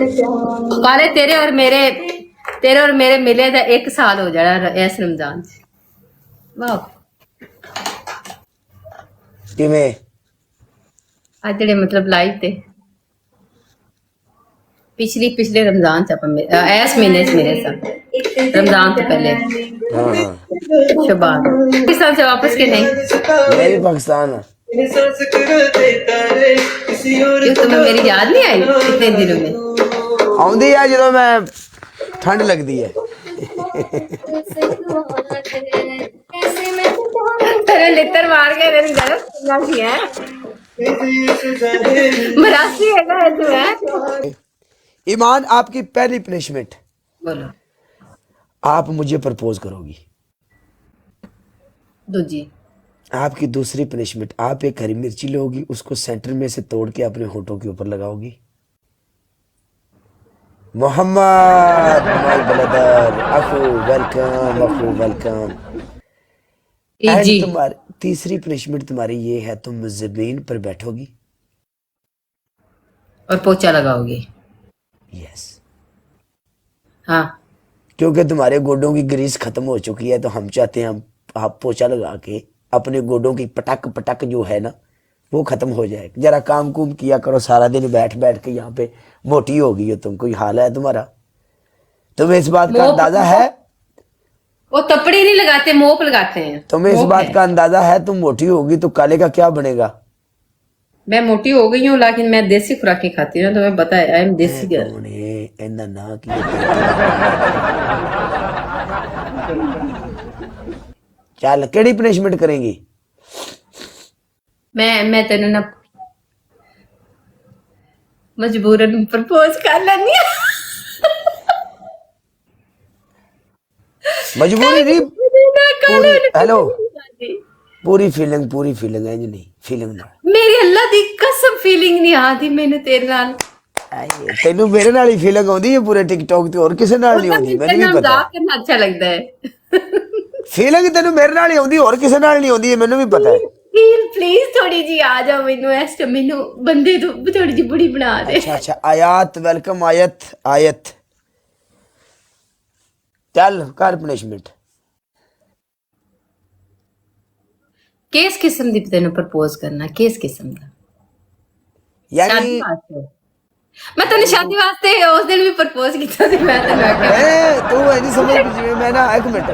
काले तेरे और मेरे मिले तो 1 साल हो जाना इस रमजान च। वाह किवें आज जेड़े मतलब लाइव थे पिछले रमजान च इस महीने च मेरे साथ रमजान तो पहले हाँ हाँ शबान पाकिस्तान से वापस के नहीं मैं भी पाकिस्तान हूँ। क्यों तुम्हें मेरी याद नहीं आई इतने दिनों में? आउंदी है जो मैं ठंड लगती है। तेरे लितर मार के तेरे गलत सुनना की है मरासी है ना तू है। ईमान आपकी पहली पनिशमेंट, बोलो आप मुझे प्रपोज करोगी। दूजी आपकी दूसरी पनिशमेंट, आप एक हरी मिर्ची लोगी, उसको सेंटर में से तोड़ के अपने होठों के ऊपर लगाओगी। मोहम्मद माय ब्रदर, अखू वेलकम, अखू वेलकम। जी एंड तुम्हारी तीसरी पनिशमेंट तुम्हारी ये है, तुम जमीन पर बैठोगी। और पोछा लगाओगी। यस, हाँ क्योंकि तुम्हारे गोडों की ग्रीस खत्म हो चुकी है, तो हम चाहते हैं आप पोछा लगा के अपने गोडों की पटक पटक जो है ना वो खत्म हो जाए। जरा काम कुम किया करो, सारा दिन बैठ बैठ के यहाँ पे मोटी हो गई हो तुम, कोई हाल है तुम्हारा? तुम्हें इस बात का अंदाजा है? वो तपड़ी नहीं लगाते मोप लगाते हैं। तुम्हें इस मोप बात है। का अंदाजा है तुम मोटी होगी तो काले का क्या बनेगा? मैं मोटी हो गई हूँ लेकिन मैं देसी खुराकें खाती हूँ, तुम्हें पता है आई एम देसी गर्ल। कौन है इन्ना ना की चल केड़ी पनिशमेंट करेंगी? मैं तेन ना मजबूरन प्रपोज कर लेनी है। मजबूरी नहीं, पूरी हेलो पूरी फीलिंग है नहीं फीलिंग ना। मेरी अल्लाह दी कसम फीलिंग नहीं आती मैंने तेरे नाल। तेनू मेरे नाल ही फीलिंग आउंदी है पूरे टिकटॉक ते, और किसे नाल नहीं आउंदी? मैनू भी पता है करना अच्छा लगता है। फीलिंग तेनू मेरे नाल ही आउंदी, और किसे नाल नहीं आउंदी है, मैनू भी पता है। प्लीज थोड़ी जी आ जाओ मैनू एस्ट मैनू बंदे तो थोड़ी जी बुढ़ी बना दे। अच्छा अच्छा आयत वेलकम, आयत चल कर पनिशमेंट। किस किस्म दी तेन प्रपोज करना, किस किस्म का? यानी शादी वास्ते मैं तेन शादी वास्ते उस दिन भी प्रपोज किया सी। मैं तेन आख्या तू है नहीं समझ जिवें मैं ना एक मिनट,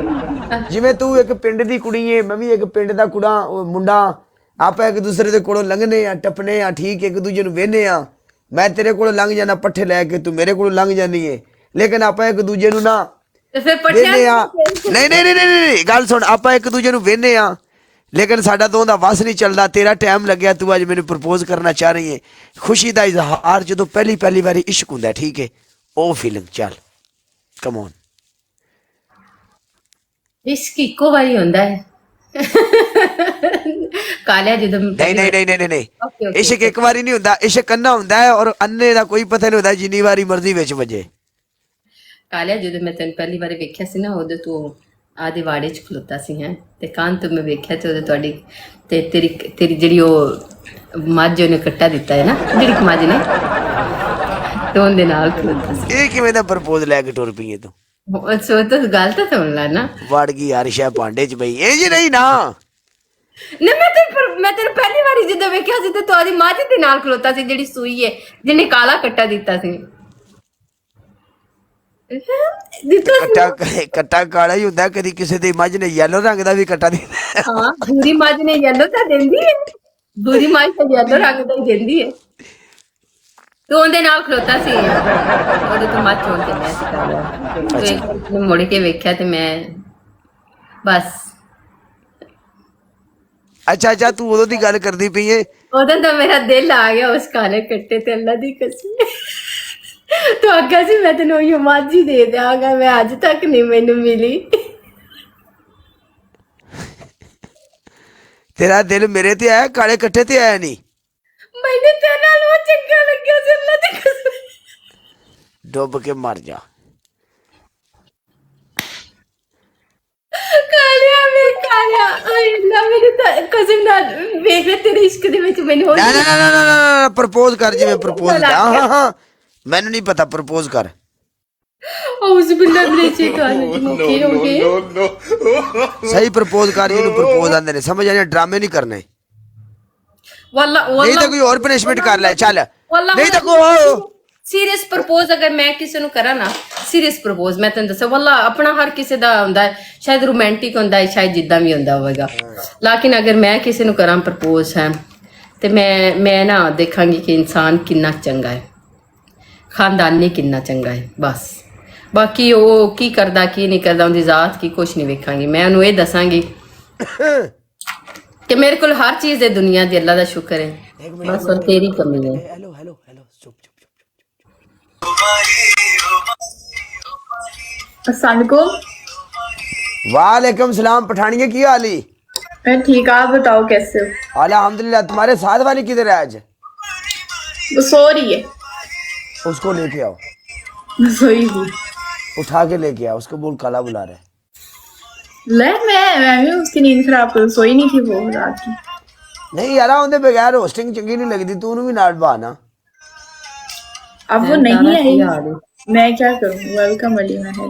जिवें तू एक पिंड दी कुड़ी है, मैं भी एक पिंड दा कुड़ा मुंडा, आप एक दूसरे दे कोलों लंघने आ टपने आ, ठीक एक दूजे नूं वेहने आ। मैं तेरे कोलों लंघ जाना पट्ठे लैके, तू मेरे कोलों लंघ जानी है, लेकिन आप एक दूजे नूं ना तो फिर वेहने आ। नहीं नहीं नहीं नहीं गल सुन, आप एक दूजे नूं वेहने आ लेकिन साडा दों दा वस नहीं चलदा। तेरा टाइम लग्या, तू अज मैनू प्रपोज करना चाह रही है, खुशी दा इजहार जो पहली बारी इश्क हुंदा, ठीक है ओ फीलिंग। चल कम ऑन। इश्क इको बारी होंदा है। कालिया जदों नहीं नहीं नहीं नहीं नहीं ओके नहीं, ओके इश्क एक बारी नहीं हुंदा, इश्क अन्ना हुंदा है, और अन्ने दा कोई पता नहीं हुंदा जिन्नी बारी मर्जी विच वजे। कालिया जदों मैं तेन पहली बार वेख्या सी ना उदों तू आदे वाड़े च खलोता सी हैं ते कान तो मैं वेख्या ते उदों तुहाडी ते तेरी तेरी जेड़ी ओ मੱਝ ਉਹਨੇ ਕੱਟਾ ਦਿੱਤਾ है ना जेड़ी मੱਝ ने तो ਉਹਦੇ ਨਾਲ ਖਲੋਤਾ ਸੀ। ਇਹ ਕਿਵੇਂ ਦਾ ਪ੍ਰਪੋਜ਼ ਲੈ ਕੇ ਟੁਰ ਪਈ ਏ ਤੂੰ? ਸੋ ਤਾਂ ਗੱਲ ਤਾਂ ਸੁਣ ਲੈ ਨਾ। ਵੜ ਗਈ ਅਰਸ਼ਾ ਪਾਂਡੇ ਚ ਬਈ, ਇਹ ਜੀ ਨਹੀਂ ਨਾ। ਨਾ ਮੈਂ ਤੈਨੂੰ ਪਹਿਲੀ ਵਾਰੀ ਜਦੋਂ ਵੇਖਿਆ ਸੀ ਤੇ ਤੁਹਾਡੀ ਮੱਝ ਦੇ ਨਾਲ ਖਲੋਤਾ ਸੀ ਜਿਹੜੀ ਸੂਈ ਹੈ ਜਿਹਨੇ ਕਾਲਾ ਕੱਟਾ ਦਿੱਤਾ ਸੀ। ਕੱਟਾ ਕਾਲਾ ਹੀ ਹੁੰਦਾ, ਕਦੀ ਕਿਸੇ ਦੀ ਮੱਝ ਨੇ ਯੈਲੋ ਰੰਗ ਦਾ ਵੀ ਕੱਟਾ ਦਿੱਤਾ। ਹਾਂ ਬੂਰੀ ਮੱਝ ਨੇ ਯੈਲੋ ਤਾਂ ਦਿੰਦੀ ਹੈ, ਬੂਰੀ ਮੱਝ ਤਾਂ ਯੈਲੋ ਰੰਗ ਦਾ ਹੀ ਦਿੰਦੀ ਹੈ। ਤੂੰ ਉਹਦੇ ਨਾਲ ਖਲੋਤਾ ਸੀ ਉਹਦੇ ਤੋਂ ਮੱਝ ਚੋਂ ਚੱਲਿਆ ਸੀ ਕਾਲਾ ਤੇ ਮੁੜ ਕੇ ਵੇਖਿਆ ਤੇ ਮੈਂ ਬਸ। ਅੱਛਾ ਅੱਛਾ ਤੂੰ ਉਦੋਂ ਦੀ ਗੱਲ ਕਰਦੀ ਪਈ ਏ? ਉਦੋਂ ਤਾਂ ਮੇਰਾ ਦਿਲ ਆ ਗਿਆ ਉਸ ਕਾਲੇ ਕੱਟੇ ਤੇ, ਅੱਲਾ ਦੀ ਕਸਮ। ਤੂੰ ਆਖਿਆ ਸੀ ਮੈਂ ਤੈਨੂੰ ਉਹ ਮੱਝ ਹੀ ਦੇ ਦਿਆਂਗਾ, ਮੈਂ ਅੱਜ ਤੱਕ ਨਹੀਂ ਮੈਨੂੰ ਮਿਲੀ। ਤੇਰਾ ਦਿਲ ਮੇਰੇ ਤੇ ਆਇਆ, ਕਾਲੇ ਕੱਟੇ ਤੇ ਆਇਆ ਨਹੀਂ? ਮੈਨੂੰ ਤੇਰੇ ਨਾਲ ਉਹ ਚੰਗਾ ਲੱਗਿਆ ਸੀ, ਅੱਲਾ ਦੀ ਕਸਮ। ਡੁੱਬ ਕੇ ਮਰ ਜਾ। ਕਾਲਿਆ ਮੇਰੇ ਕਾਲਿਆ ਓਏ ਅੱਲਾ ਮੇਰੇ ਤਾਂ ਕਸਮ ਨਾਲ ਵੇਖ ਲੈ ਤੇਰੇ ਇਸ਼ਕ ਦੇ ਵਿੱਚ ਮੈਨੂੰ ਨਾ ਨਾ ਨਾ ਨਾ ਪ੍ਰਪੋਜ਼ ਕਰ, ਜਿਵੇਂ ਪ੍ਰਪੋਜ਼ ਹਾਂ ਹਾਂ ਹਾਂ मैंने नहीं पता, प्रपोज कर। औज़ बिल्लाहि मिनश शैतानिर रजीम। ओके ओके सही प्रपोज कर, जिन्हों प्रपोज आंदे ने, समझ आने, ड्रामे नहीं करने। वल्ला नहीं वल्ला तो कोई और पनिशमेंट कर ले, चल। वल्ला नहीं तो कोई ਸੀਰੀਅਸ ਪ੍ਰਪੋਜ਼ ਅਗਰ ਮੈਂ ਕਿਸੇ ਨੂੰ ਕਰਾਂ ਨਾ, ਸੀਰੀਅਸ ਪ੍ਰਪੋਜ਼, ਮੈਂ ਤੈਨੂੰ ਦੱਸਾਂ ਵੱਲਾ ਆਪਣਾ ਹਰ ਕਿਸੇ ਦਾ ਹੁੰਦਾ ਹੈ, ਸ਼ਾਇਦ ਰੋਮਾਂਟਿਕ ਹੁੰਦਾ ਹੈ, ਸ਼ਾਇਦ ਜਿੱਦਾਂ ਵੀ ਹੁੰਦਾ ਹੋਵੇਗਾ, ਲੇਕਿਨ ਅਗਰ ਮੈਂ ਕਿਸੇ ਨੂੰ ਕਰਾਂ ਪ੍ਰਪੋਜ਼ ਹੈ ਤੇ ਮੈਂ ਨਾ ਦੇਖਾਂਗੀ ਕਿ ਇਨਸਾਨ ਕਿੰਨਾ ਚੰਗਾ ਹੈ, ਖਾਨਦਾਨੀ ਕਿੰਨਾ ਚੰਗਾ ਹੈ, ਬਸ। ਬਾਕੀ ਉਹ ਕੀ ਕਰਦਾ ਕੀ ਨਹੀਂ ਕਰਦਾ, ਉਹਦੀ ਜ਼ਾਤ ਕੀ ਕੁਛ ਨਹੀਂ ਵੇਖਾਂਗੀ, ਮੈਂ ਉਹਨੂੰ ਇਹ ਦੱਸਾਂਗੀ ਕਿ ਮੇਰੇ ਕੋਲ ਹਰ ਚੀਜ਼ ਹੈ ਦੁਨੀਆ ਦੀ, ਅੱਲਾ ਦਾ ਸ਼ੁਕਰ ਹੈ, ਬਸ ਹੁਣ ਤੇਰੀ ਕਮੀ ਹੈ। हेलो हेलो हेलो, चुप चुप चुप। अस्सलामुअलैकुम। वालेकुम सलाम पठानिया, की हाल ही? मैं ठीक, आप बताओ कैसे हो? अल्हम्दुलिल्लाह। तुम्हारे साथ वाली किधर है आज? वो सो रही है। उसको लेके आओ, वो सोई थी। उठा के लेके आओ उसको, बोल काला बुला रहा है। मैं भी उसकी नींद खराब कर, सोई नहीं थी वो रात की। नहीं यार, उनके बगैर होस्टिंग चंगी नहीं लगती, तू भी नाट बहाना। अब वो नहीं आई, मैं क्या करूँ? वेलकम अली महल।